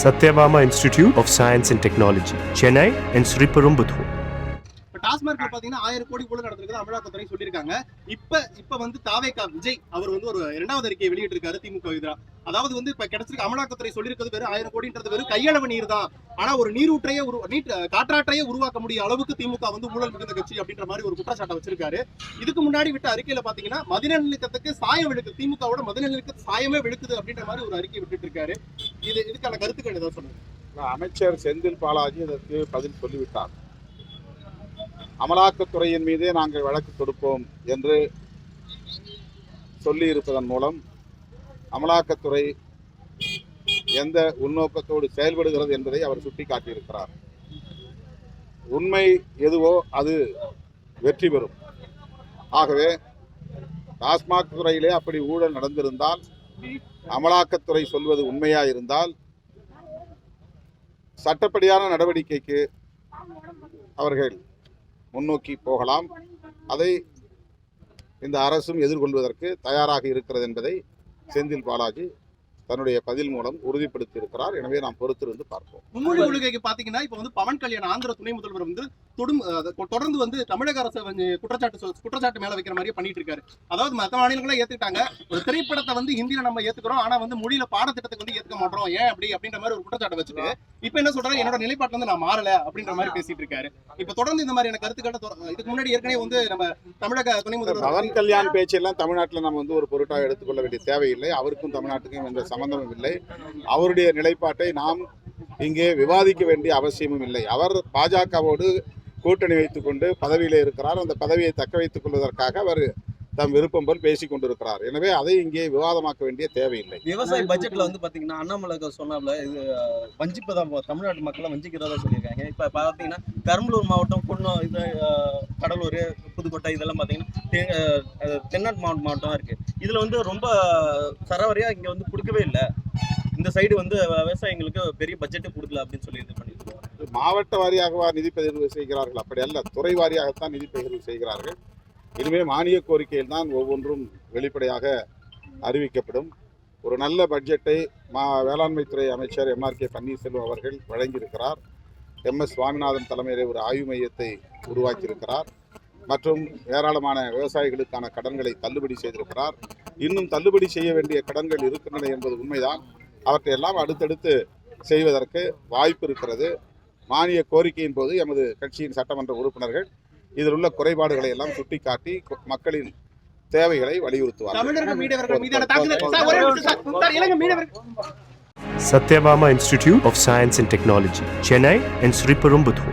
Satyabama Institute of Science and Technology, Chennai and Sriperumbudur. டாஸ்மார்க்ல பாத்தீங்கன்னா 1000 கோடி ஊழல் நடந்திருக்குது அமலாக்கத்துறை சொல்லியிருக்காங்க. இப்ப வந்து தாவேகா விஜய் அவர் வந்து ஒரு இரண்டாவது அறிக்கையை வெளியிட்டு இருக்காரு திமுக எதிரா. அதாவது வந்து இப்ப கிடைச்சிருக்க அமலாக்கத்துறை சொல்லியிருக்கிறது வெறும் 1000 கோடின்றது வெறும் கையளவு நீர் தான். ஆனா ஒரு நீரூற்றையே காற்றாற்றையே உருவாக்க முடிய அளவுக்கு திமுக வந்து ஊழல் மிகுந்த கட்சி அப்படின்ற மாதிரி ஒரு குற்றச்சாட்டை வச்சிருக்காரு. இதுக்கு முன்னாடி விட்ட அறிக்கையில பாத்தீங்கன்னா மதிநலத்துக்கு சாயம் விழுக்குது, திமுகவோட மதிநலத்துக்கு சாயமே விழுக்குது அப்படின்ற மாதிரி ஒரு அறிக்கை விட்டுட்டு இருக்காரு. இதுக்கான கருத்துக்கள் ஏதாவது சொல்லுங்க. அமைச்சர் செந்தில் பாலாஜி இதற்கு பதில் சொல்லிவிட்டார். அமலாக்கத்துறையின் மீதே நாங்கள் வழக்கு தொடுப்போம் என்று சொல்லி இருப்பதன் மூலம் அமலாக்கத்துறை எந்த உள்நோக்கத்தோடு செயல்படுகிறது என்பதை அவர் சுட்டிக்காட்டியிருக்கிறார். உண்மை எதுவோ அது வெற்றி பெறும். ஆகவே டாஸ்மாக் துறையிலே அப்படி ஊழல் நடந்திருந்தால், அமலாக்கத்துறை சொல்வது உண்மையாயிருந்தால் சட்டப்படியான நடவடிக்கைக்கு அவர்கள் முன்னோக்கி போகலாம். அதை இந்த அரசும் எதிர்கொள்வதற்கு தயாராக இருக்கிறது என்பதை செந்தில் பாலாஜி தன்னுடைய பதில் மூலம் உறுதிப்படுத்தி இருக்கிறார். எனவே நாம் பொறுத்திருந்து பார்ப்போம். மும்மொழி கொள்கைக்கு பாத்தீங்கன்னா இப்ப வந்து பவன் கல்யாண் ஆந்திர துணை முதல்வர் வந்து தொடர்ந்து வந்து தமிழக அரசு குற்றச்சாட்டு மேல வைக்கிற மாதிரியே பண்ணிட்டு இருக்காரு. அதாவது மற்ற மாநிலங்களே ஏத்துக்கிட்டாங்க, ஒரு திரைப்படத்தை வந்து ஹிந்தியில நம்ம ஏத்துக்கிறோம், ஆனா வந்து மொழியில பாடத்திட்டத்துக்கு வந்து ஏத்துக்க மாட்டோம், ஏன் அப்படின்ற மாதிரி ஒரு குற்றச்சாட்டை வச்சுட்டு இப்ப என்ன சொல்றாரு, என்னோட நிலைப்பாட்டுல வந்து நான் மாறல அப்படின்ற மாதிரி பேசிட்டு இருக்காரு. இப்ப தொடர்ந்து இந்த மாதிரியான கருத்துக்களை இதுக்கு முன்னாடி ஏற்கனவே வந்து நம்ம தமிழக துணை முதல்வர் பவன் கல்யாண் பேச்செல்லாம் தமிழ்நாட்டில் நம்ம வந்து ஒரு பொருட்டாக எடுத்துக்கொள்ள வேண்டிய தேவையில்லை. அவருக்கும் தமிழ்நாட்டுக்கும் எந்த சம்பந்தமும் இல்லை. அவருடைய நிலைப்பாட்டை நாம் இங்கே விவாதிக்க வேண்டிய அவசியமும் இல்லை. அவர் பாஜகவோடு கூட்டணி வைத்துக் கொண்டு பதவியிலே இருக்கிறார். அந்த பதவியை தக்க வைத்துக் கொள்வதற்காக அவர் தம் விருப்பம் போல் பேசிக் கொண்டிருக்கிறார். எனவே அதை இங்கே விவாதமாக்க வேண்டிய தேவையில்லை. விவசாய பட்ஜெட்ல வந்து பாத்தீங்கன்னா அண்ணாமலை சொன்னாப்ல இது வஞ்சிப்பதான் தமிழ்நாட்டு மக்களை வஞ்சிக்கிறதா சொல்லியிருக்காங்க. இப்ப பாத்தீங்கன்னா பெரம்பலூர் மாவட்டம், இது கடலூர், புதுக்கோட்டை இதெல்லாம் பாத்தீங்கன்னா தென்னாட்டு மாவட்டம் இருக்கு. இதுல வந்து ரொம்ப சரவரியா இங்க வந்து கொடுக்கவே இல்லை. இந்த சைடு வந்து விவசாயிகளுக்கு பெரிய பட்ஜெட்டு கொடுக்கல அப்படின்னு சொல்லி இது பண்ணிருக்கோம். மாவட்ட வாரியாகவா நிதி பகிர்வு செய்கிறார்கள்? அப்படி அல்ல, துறை வாரியாகத்தான் நிதி பகிர்வு செய்கிறார்கள். இனிமே மானிய கோரிக்கையில் தான் ஒவ்வொன்றும் வெளிப்படையாக அறிவிக்கப்படும். ஒரு நல்ல பட்ஜெட்டை வேளாண்மைத்துறை அமைச்சர் MRK பன்னீர்செல்வம் அவர்கள் வழங்கியிருக்கிறார். MS சுவாமிநாதன் தலைமையிலே ஒரு ஆய்வு மையத்தை உருவாக்கியிருக்கிறார். மற்றும் ஏராளமான விவசாயிகளுக்கான கடன்களை தள்ளுபடி செய்திருக்கிறார். இன்னும் தள்ளுபடி செய்ய வேண்டிய கடன்கள் இருக்கின்றன என்பது உண்மைதான். அவற்றையெல்லாம் அடுத்தடுத்து செய்வதற்கு வாய்ப்பு இருக்கிறது. மானிய கோரிக்கையின் போது எமது கட்சியின் சட்டமன்ற உறுப்பினர்கள் இதில் உள்ள குறைபாடுகளை எல்லாம் சுட்டிக்காட்டி மக்களின் தேவைகளை வலியுறுத்துவார்கள். Satyabama Institute of Science and Technology, Chennai and Sriperumbudur.